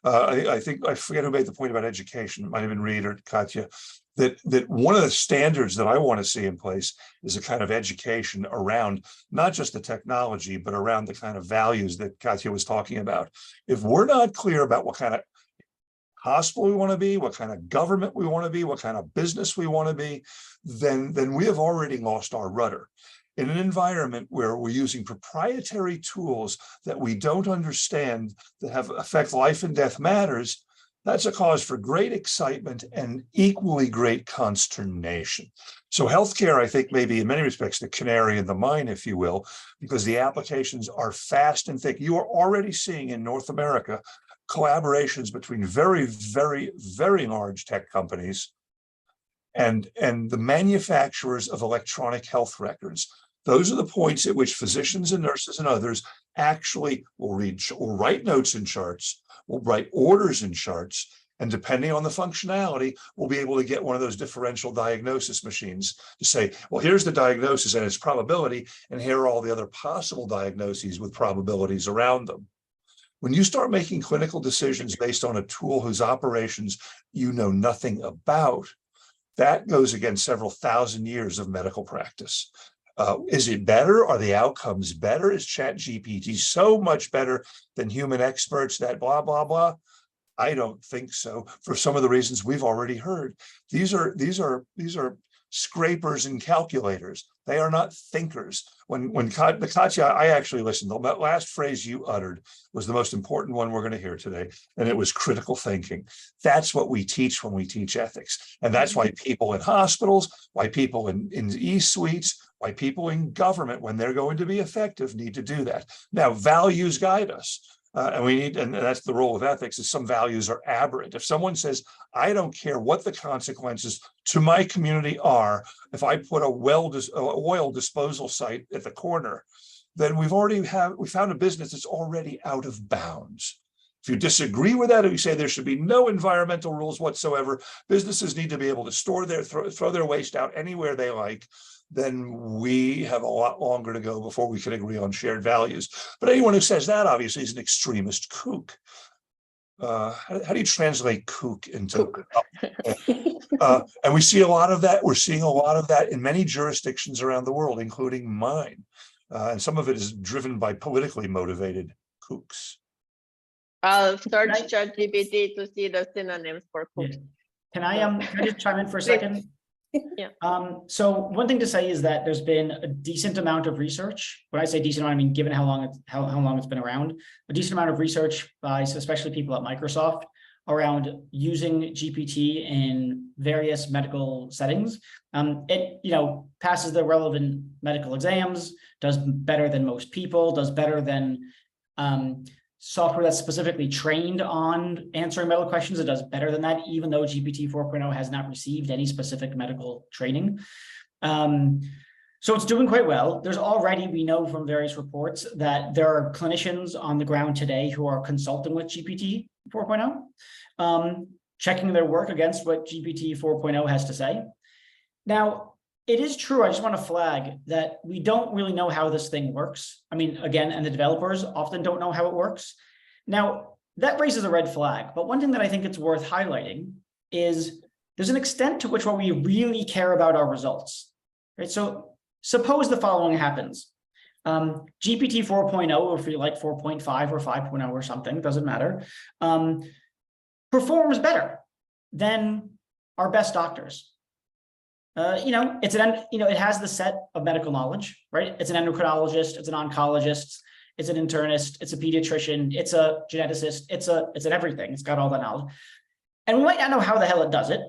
I think, I forget who made the point about education. It might have been Reid or Katja. That one of the standards that I want to see in place is a kind of education around not just the technology, but around the kind of values that Katja was talking about. If we're not clear about what kind of hospital we want to be, what kind of government we want to be, what kind of business we want to be, then we have already lost our rudder. In an environment where we're using proprietary tools that we don't understand, that affect life and death matters, that's a cause for great excitement and equally great consternation. So healthcare, I think, may be in many respects the canary in the mine, if you will, because the applications are fast and thick. You are already seeing in North America collaborations between very, very, very large tech companies and the manufacturers of electronic health records. Those are the points at which physicians and nurses and others actually will write notes in charts, will write orders in charts, and depending on the functionality, we'll be able to get one of those differential diagnosis machines to say, well, here's the diagnosis and its probability, and here are all the other possible diagnoses with probabilities around them. When you start making clinical decisions based on a tool whose operations you know nothing about, that goes against several thousand years of medical practice. Is it better? Are the outcomes better? Is ChatGPT so much better than human experts that blah, blah, blah? I don't think so, for some of the reasons we've already heard. These are scrapers and calculators. They are not thinkers. When Katja, I actually listened. That last phrase you uttered was the most important one we're going to hear today, and it was critical thinking. That's what we teach when we teach ethics, and that's why people in hospitals, why people in e-suites, why people in government, when they're going to be effective, need to do that. Now, values guide us. And that's the role of ethics, is some values are aberrant. If someone says, I don't care what the consequences to my community are, if I put a oil disposal site at the corner, then we found a business that's already out of bounds. If you disagree with that, or you say there should be no environmental rules whatsoever, businesses need to be able to throw their waste out anywhere they like, then we have a lot longer to go before we can agree on shared values. But anyone who says that obviously is an extremist kook. How do you translate kook into and we see a lot of that. We're seeing a lot of that in many jurisdictions around the world, including mine. And some of it is driven by politically motivated kooks. I'll search ChatGPT to see the synonyms for kook. Yeah. Can I just chime in for a second? Yeah. So one thing to say is that there's been a decent amount of research. When I say decent amount, I mean given how long it's been around, a decent amount of research by especially people at Microsoft around using GPT in various medical settings. It passes the relevant medical exams, does better than most people, does better than software that's specifically trained on answering medical questions. It does better than that, even though GPT 4.0 has not received any specific medical training. So it's doing quite well. There's already, we know from various reports that there are clinicians on the ground today who are consulting with GPT 4.0, checking their work against what GPT 4.0 has to say. Now, it is true, I just want to flag that we don't really know how this thing works. I mean, again, and the developers often don't know how it works. Now, that raises a red flag, but one thing that I think it's worth highlighting is there's an extent to which what we really care about are results, right? So suppose the following happens. GPT 4.0, or if you like 4.5 or 5.0 or something, doesn't matter, performs better than our best doctors. It has the set of medical knowledge, right? It's an endocrinologist, it's an oncologist, it's an internist, it's a pediatrician, it's a geneticist, it's an everything. It's got all that knowledge. And we might not know how the hell it does it.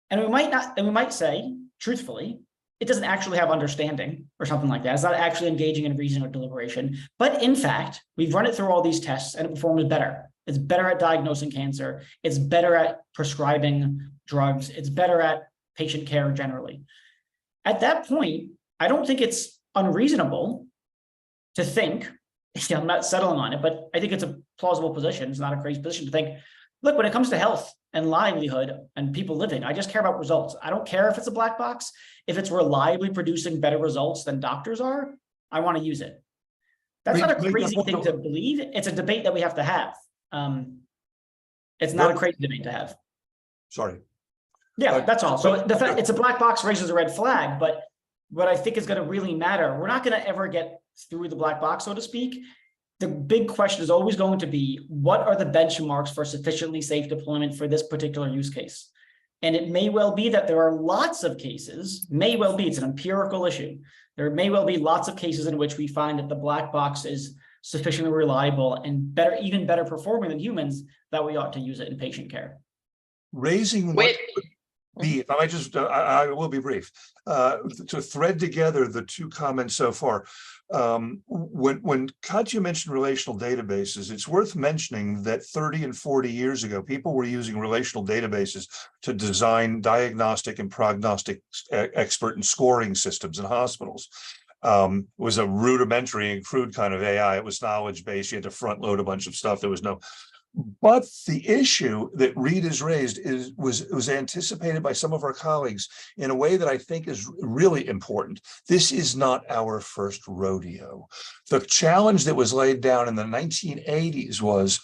And we might say, truthfully, it doesn't actually have understanding or something like that. It's not actually engaging in reasoning or deliberation. But in fact, we've run it through all these tests and it performs better. It's better at diagnosing cancer. It's better at prescribing drugs. It's better at patient care generally. At that point, I don't think it's unreasonable to think, I'm not settling on it, but I think it's a plausible position. It's not a crazy position to think, look, when it comes to health and livelihood and people living, I just care about results. I don't care if it's a black box. If it's reliably producing better results than doctors are, I want to use it. That's not a crazy thing to believe. It's a debate that we have to have. It's not a crazy debate to have. Sorry. Yeah, that's all. So the fact it's a black box raises a red flag, but what I think is going to really matter, we're not going to ever get through the black box, so to speak. The big question is always going to be, what are the benchmarks for sufficiently safe deployment for this particular use case? And it may well be that there are lots of cases, it's an empirical issue. There may well be lots of cases in which we find that the black box is sufficiently reliable and even better performing than humans, that we ought to use it in patient care. Raising what if I will be brief, to thread together the two comments so far. When Katja mentioned relational databases, it's worth mentioning that 30 and 40 years ago, people were using relational databases to design diagnostic and prognostic expert and scoring systems in hospitals. It was a rudimentary and crude kind of AI. It was knowledge-based. You had to front load a bunch of stuff. There was no. But the issue that Reid has raised was anticipated by some of our colleagues in a way that I think is really important. This is not our first rodeo. The challenge that was laid down in the 1980s was,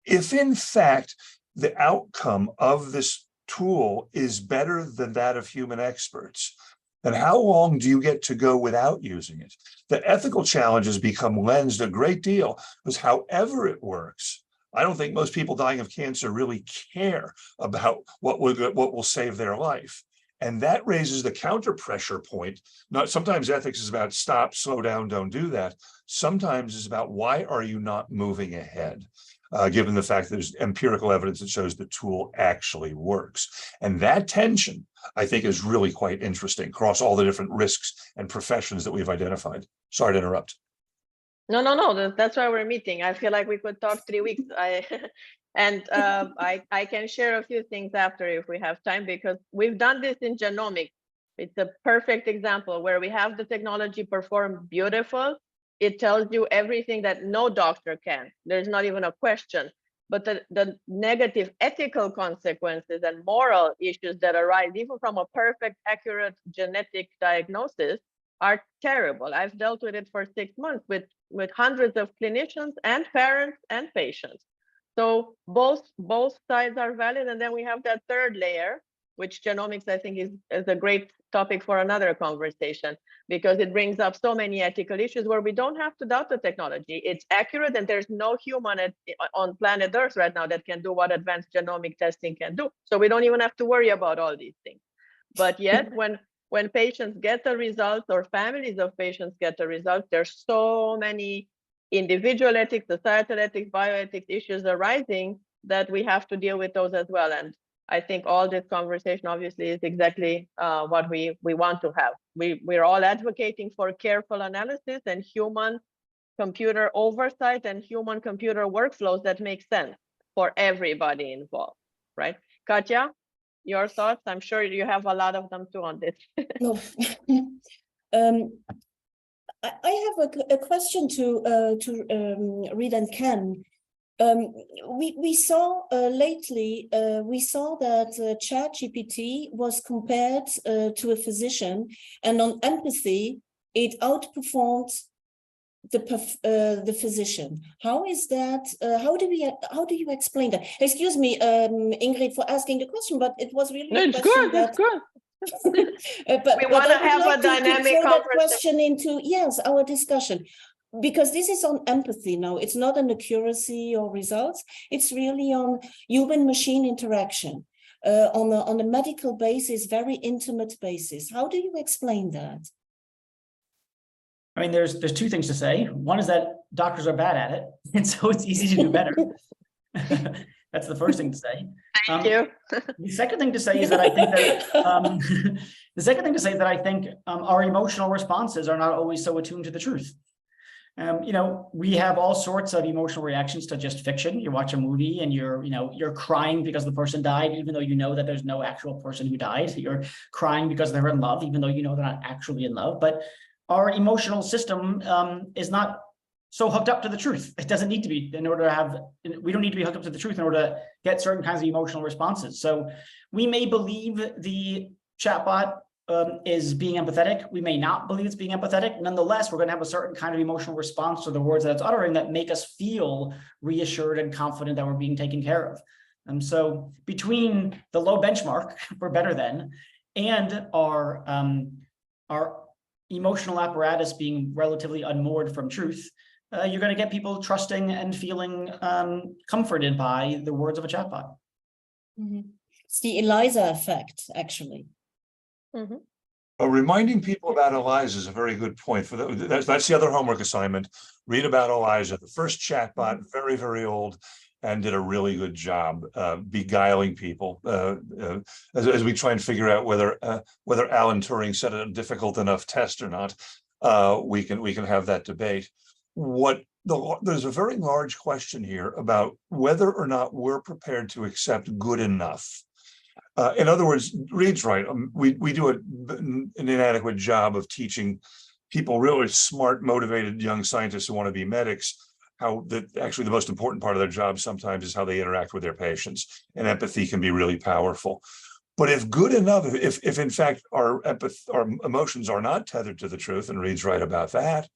if in fact the outcome of this tool is better than that of human experts, then how long do you get to go without using it? The ethical challenges become lensed a great deal, because however it works, I don't think most people dying of cancer really care about what will save their life. And that raises the counter pressure point. Sometimes ethics is about stop, slow down, don't do that. Sometimes it's about why are you not moving ahead, given the fact that there's empirical evidence that shows the tool actually works. And that tension, I think, is really quite interesting across all the different risks and professions that we've identified. Sorry to interrupt. No, that's why we're meeting. I feel like we could talk 3 weeks. I can share a few things after if we have time, because we've done this in genomics. It's a perfect example where we have the technology perform beautiful. It tells you everything that no doctor can. There's not even a question. but the negative ethical consequences and moral issues that arise even from a perfect, accurate genetic diagnosis are terrible. I've dealt with it for 6 months with hundreds of clinicians and parents and patients. So both sides are valid. And then we have that third layer, which genomics, I think, is a great topic for another conversation, because it brings up so many ethical issues where we don't have to doubt the technology. It's accurate, and there's no human on planet Earth right now that can do what advanced genomic testing can do. So we don't even have to worry about all these things. But yet, when patients get the results, or families of patients get the results, there's so many individual ethics, societal ethics, bioethics issues arising that we have to deal with those as well. And I think all this conversation obviously is exactly what we want to have. We're all advocating for careful analysis and human computer oversight and human computer workflows that make sense for everybody involved, right? Katja, your thoughts? I'm sure you have a lot of them too on this. No. I have a question to Reid and Ken. We saw lately, we saw that ChatGPT was compared to a physician, and on empathy, it outperformed the physician. How is that? How do you explain that? Excuse me, Ingrid, for asking the question, but it was really It's good. It's good. but we want to have like a dynamic that question into our discussion, because this is on empathy now. It's not on accuracy or results. It's really on human machine interaction on a medical basis, very intimate basis. How do you explain that? I mean, there's two things to say. One is that doctors are bad at it, and so it's easy to do better. That's the first thing to say. Thank you. The second thing to say is that I think that our emotional responses are not always so attuned to the truth. We have all sorts of emotional reactions to just fiction. You watch a movie and you're crying because the person died, even though you know that there's no actual person who died. You're crying because they're in love, even though you know they're not actually in love. But our emotional system is not so hooked up to the truth. It doesn't need to be we don't need to be hooked up to the truth in order to get certain kinds of emotional responses. So we may believe the chatbot is being empathetic. We may not believe it's being empathetic. Nonetheless, we're going to have a certain kind of emotional response to the words that it's uttering that make us feel reassured and confident that we're being taken care of. And so between the low benchmark for better than and our emotional apparatus being relatively unmoored from truth, you're going to get people trusting and feeling comforted by the words of a chatbot. Mm-hmm. It's the ELIZA effect, actually. Mm-hmm. Reminding people about ELIZA is a very good point. That's the other homework assignment. Read about ELIZA, the first chatbot, very, very old, and did a really good job beguiling people as we try and figure out whether Alan Turing set a difficult enough test or not. We can have that debate. There's a very large question here about whether or not we're prepared to accept good enough. In other words, Reid's right. We do an inadequate job of teaching people, really smart, motivated young scientists who want to be medics, actually the most important part of their job sometimes is how they interact with their patients, and empathy can be really powerful. But if good enough, if in fact our emotions are not tethered to the truth, and Reid's right about that,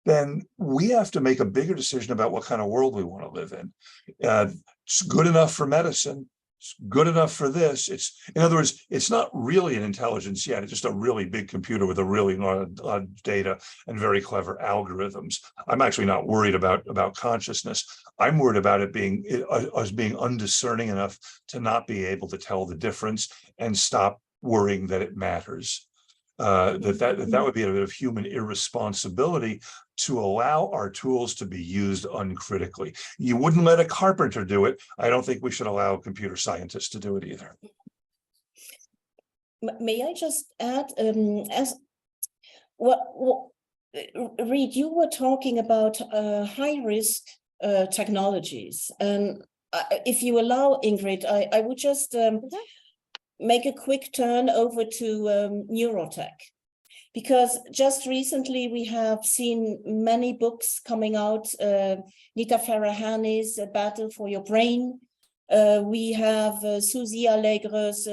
then we have to make a bigger decision about what kind of world we want to live in. It's good enough for medicine. It's good enough for this. In other words, it's not really an intelligence yet. It's just a really big computer with a really lot of data and very clever algorithms. I'm actually not worried about consciousness. I'm worried about us being undiscerning enough to not be able to tell the difference and stop worrying that it matters. That would be a bit of human irresponsibility to allow our tools to be used uncritically. You wouldn't let a carpenter do it. I don't think we should allow computer scientists to do it either. May I just add, Reid, you were talking about high-risk technologies, and if you allow, Ingrid, I would just make a quick turn over to neurotech. Because just recently we have seen many books coming out, Nita Farahany's Battle for Your Brain. We have Suzy Allegre's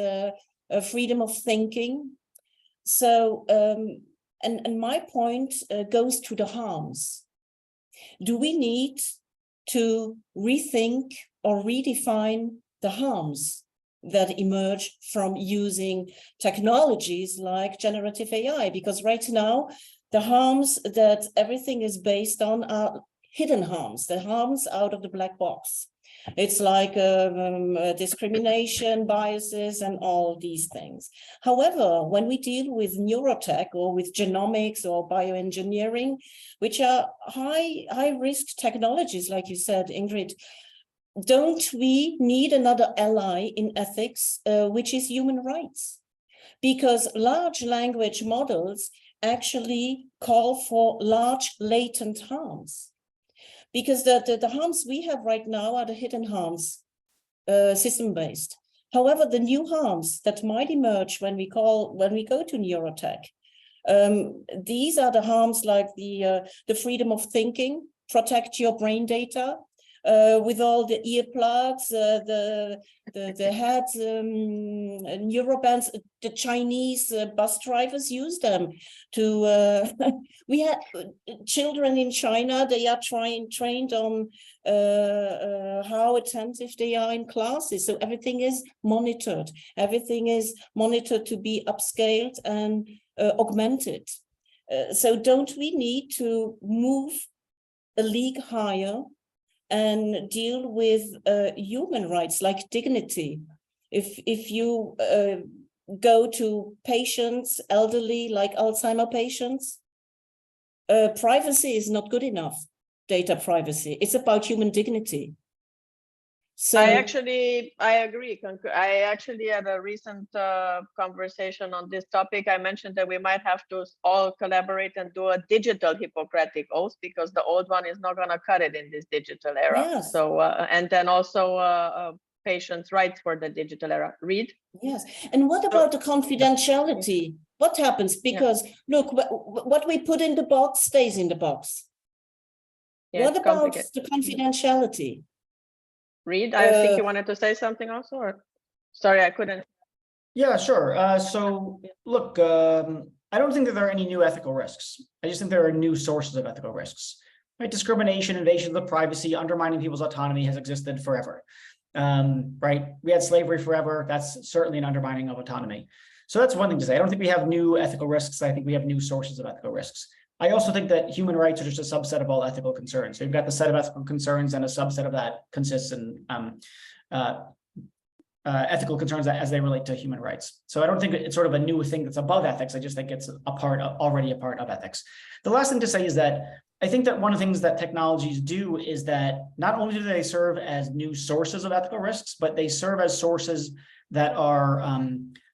Freedom of Thinking. So, and my point goes to the harms. Do we need to rethink or redefine the harms that emerge from using technologies like generative AI? Because right now, the harms that everything is based on are hidden harms, the harms out of the black box. It's like discrimination, biases, and all these things. However, when we deal with neurotech or with genomics or bioengineering, which are high risk technologies, like you said, Ingrid, don't we need another ally in ethics, which is human rights? Because large language models actually call for large latent harms. Because the harms we have right now are the hidden harms, system-based. However, the new harms that might emerge when we go to neurotech, these are the harms like the freedom of thinking, protect your brain data, with all the earplugs, the heads, neurobands. The Chinese bus drivers use them to. We had children in China. They are trained on how attentive they are in classes. So everything is monitored. Everything is monitored to be upscaled and augmented. So don't we need to move a league higher and deal with human rights like dignity? If you go to patients, elderly, like Alzheimer patients, privacy is not good enough, data privacy. It's about human dignity. So I agree. I actually had a recent conversation on this topic. I mentioned that we might have to all collaborate and do a digital Hippocratic oath, because the old one is not going to cut it in this digital era. Yes. So, and then also patients' rights for the digital era. Reid? Yes. And what about the confidentiality? What happens? Because look, what we put in the box stays in the box. Yeah, What about the confidentiality? Reid, I think you wanted to say something also, or sorry, I couldn't. Yeah, sure. So look, I don't think that there are any new ethical risks. I just think there are new sources of ethical risks. Right? Discrimination, invasion of privacy, undermining people's autonomy has existed forever. Right? We had slavery forever. That's certainly an undermining of autonomy. So that's one thing to say. I don't think we have new ethical risks. I think we have new sources of ethical risks. I also think that human rights are just a subset of all ethical concerns. So you've got the set of ethical concerns, and a subset of that consists in ethical concerns as they relate to human rights. So I don't think it's sort of a new thing that's above ethics. I just think it's already a part of ethics. The last thing to say is that I think that one of the things that technologies do is that not only do they serve as new sources of ethical risks, but they serve as sources that are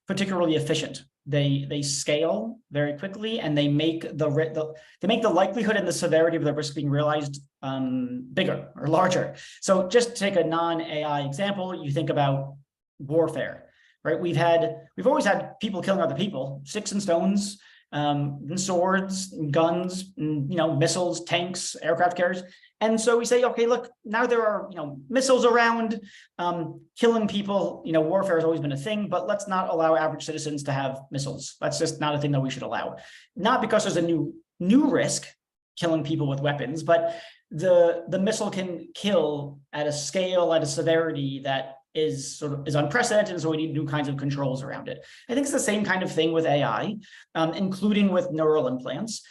particularly efficient. They scale very quickly, and they make the likelihood and the severity of the risk being realized bigger or larger. So just to take a non-AI example, you think about warfare, right? We've always had people killing other people, sticks and stones, and swords, and guns, and, missiles, tanks, aircraft carriers. And so we say, okay, look, now there are, missiles around, killing people. Warfare has always been a thing, but let's not allow average citizens to have missiles. That's just not a thing that we should allow. Not because there's a new risk, killing people with weapons, but the missile can kill at a scale, at a severity that is unprecedented, and so we need new kinds of controls around it. I think it's the same kind of thing with AI, including with neural implants.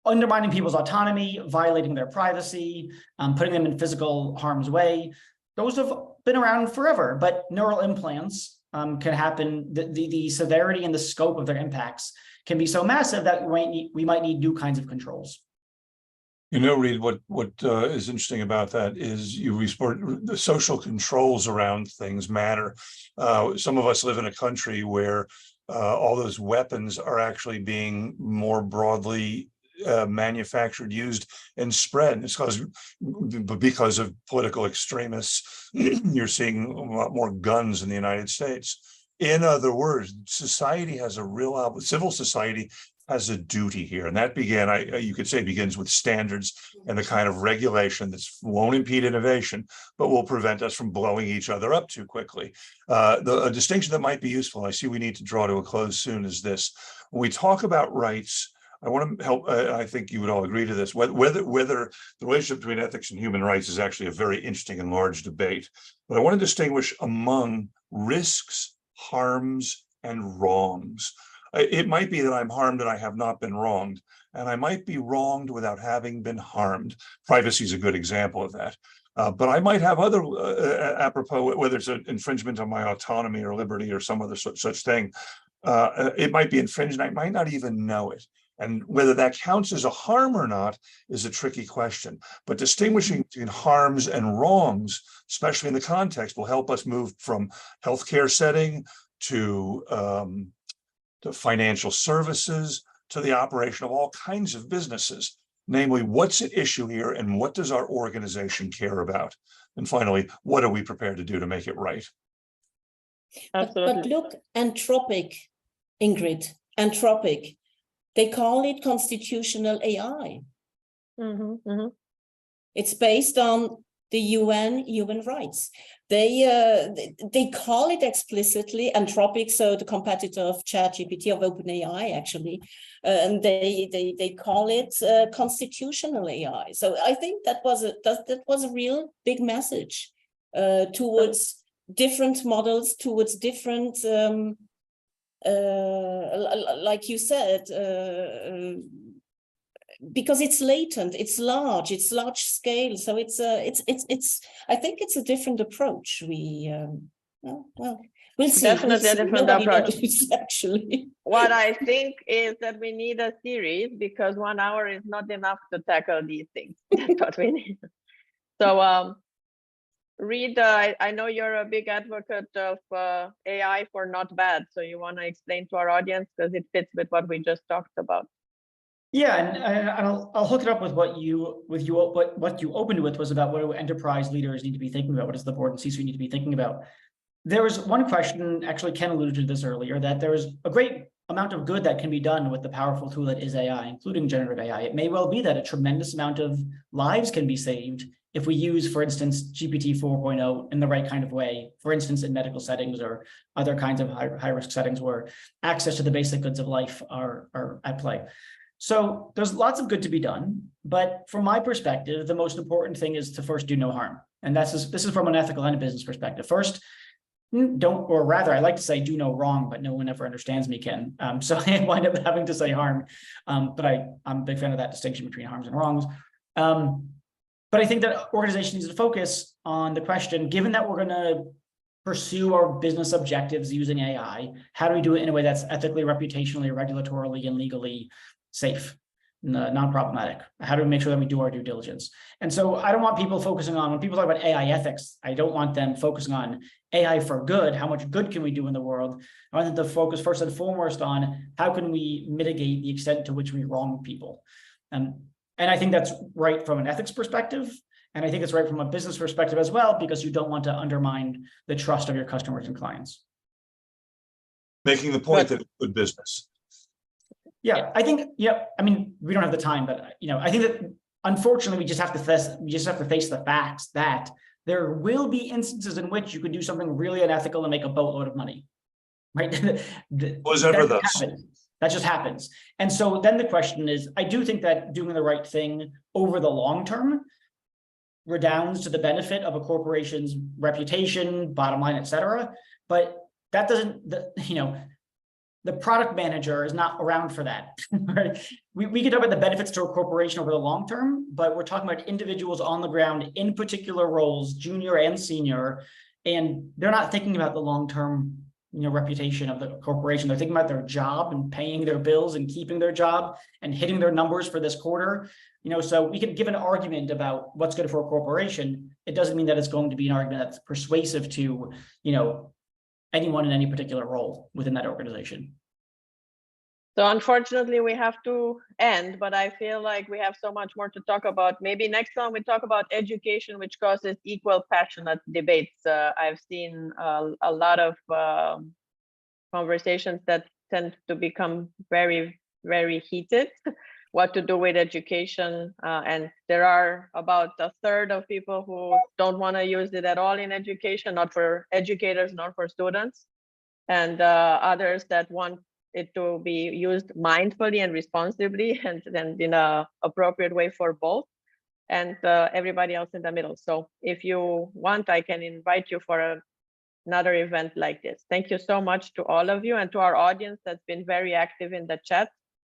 Undermining people's autonomy, violating their privacy, putting them in physical harm's way. Those have been around forever, but neural implants can happen. The severity and the scope of their impacts can be so massive that we might need new kinds of controls. Reid, what is interesting about that is you report the social controls around things matter. Some of us live in a country where all those weapons are actually being more broadly manufactured, used, and spread. It's because of political extremists. You're seeing a lot more guns in the United States. In other words, society has a real civil society has a duty here, and that you could say begins with standards and the kind of regulation that won't impede innovation, but will prevent us from blowing each other up too quickly. A distinction that might be useful, I see we need to draw to a close soon, is this. When we talk about rights, I want to help, I think you would all agree to this, whether the relationship between ethics and human rights is actually a very interesting and large debate. But I want to distinguish among risks, harms, and wrongs. It might be that I'm harmed and I have not been wronged, and I might be wronged without having been harmed. Privacy is a good example of that. But I might have other, apropos, whether it's an infringement on my autonomy or liberty or some other such thing. It might be infringed, and I might not even know it. And whether that counts as a harm or not is a tricky question. But distinguishing between harms and wrongs, especially in the context, will help us move from healthcare setting to financial services, to the operation of all kinds of businesses. Namely, what's at issue here and what does our organization care about? And finally, what are we prepared to do to make it right? Absolutely. But look, Anthropic, Ingrid, Anthropic, they call it constitutional AI. It's based on the UN human rights. They call it explicitly Anthropic, so the competitor of ChatGPT, of OpenAI actually, and they call it constitutional AI. So I think that was a real big message towards different models, towards different, like you said, because it's latent, it's large scale. So it's I think it's a different approach. We'll see. Definitely a different approach. Actually, what I think is that we need a series, because 1 hour is not enough to tackle these things. That's what we need. So Reid, I know you're a big advocate of AI for not bad. So you want to explain to our audience, because it fits with what we just talked about. Yeah, and I'll hook it up with what you opened with, was about what do enterprise leaders need to be thinking about? What does the board and C-suite need to be thinking about? There was one question, actually Ken alluded to this earlier, that there is a great amount of good that can be done with the powerful tool that is AI, including generative AI. It may well be that a tremendous amount of lives can be saved if we use, for instance, GPT 4.0 in the right kind of way, for instance, in medical settings or other kinds of high-risk settings where access to the basic goods of life are at play. So there's lots of good to be done, but from my perspective, the most important thing is to first do no harm. And this is from an ethical and a business perspective. First, or rather, I like to say do no wrong, but no one ever understands me, Ken. So I wind up having to say harm, but I'm a big fan of that distinction between harms and wrongs. But I think that organization needs to focus on the question, given that we're going to pursue our business objectives using AI, how do we do it in a way that's ethically, reputationally, regulatorily, and legally safe, non-problematic? How do we make sure that we do our due diligence? And so I don't want people focusing on, when people talk about AI ethics, I don't want them focusing on AI for good. How much good can we do in the world? I want them to focus first and foremost on how can we mitigate the extent to which we wrong people. And I think that's right from an ethics perspective. And I think it's right from a business perspective as well, because you don't want to undermine the trust of your customers and clients. Making the point that it's good business. Yeah, I think, I mean, we don't have the time, but I think that unfortunately we just have to face the facts that there will be instances in which you could do something really unethical and make a boatload of money, right? That just happens. And so then the question is, I do think that doing the right thing over the long term redounds to the benefit of a corporation's reputation, bottom line, et cetera. But that doesn't, the product manager is not around for that. Right? We can talk about the benefits to a corporation over the long term, but we're talking about individuals on the ground in particular roles, junior and senior, and they're not thinking about the long-term reputation of the corporation. They're thinking about their job and paying their bills and keeping their job and hitting their numbers for this quarter. So we can give an argument about what's good for a corporation. It doesn't mean that it's going to be an argument that's persuasive to, anyone in any particular role within that organization. So unfortunately, we have to end, but I feel like we have so much more to talk about. Maybe next time we talk about education, which causes equal passionate debates. I've seen a lot of conversations that tend to become very very heated. What to do with education, and there are about a third of people who don't want to use it at all in education, not for educators, not for students, and others that want it to be used mindfully and responsibly, and then in a appropriate way for both, and everybody else in the middle. So if you want, I can invite you for another event like this. Thank you so much to all of you, and to our audience that's been very active in the chat.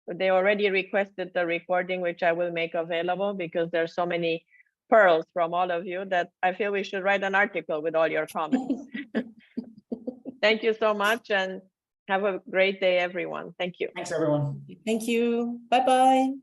They already requested the recording, which I will make available, because there's so many pearls from all of you that I feel we should write an article with all your comments. Thank you so much, and have a great day, everyone. Thank you. Thanks, everyone. Thank you. Bye-bye.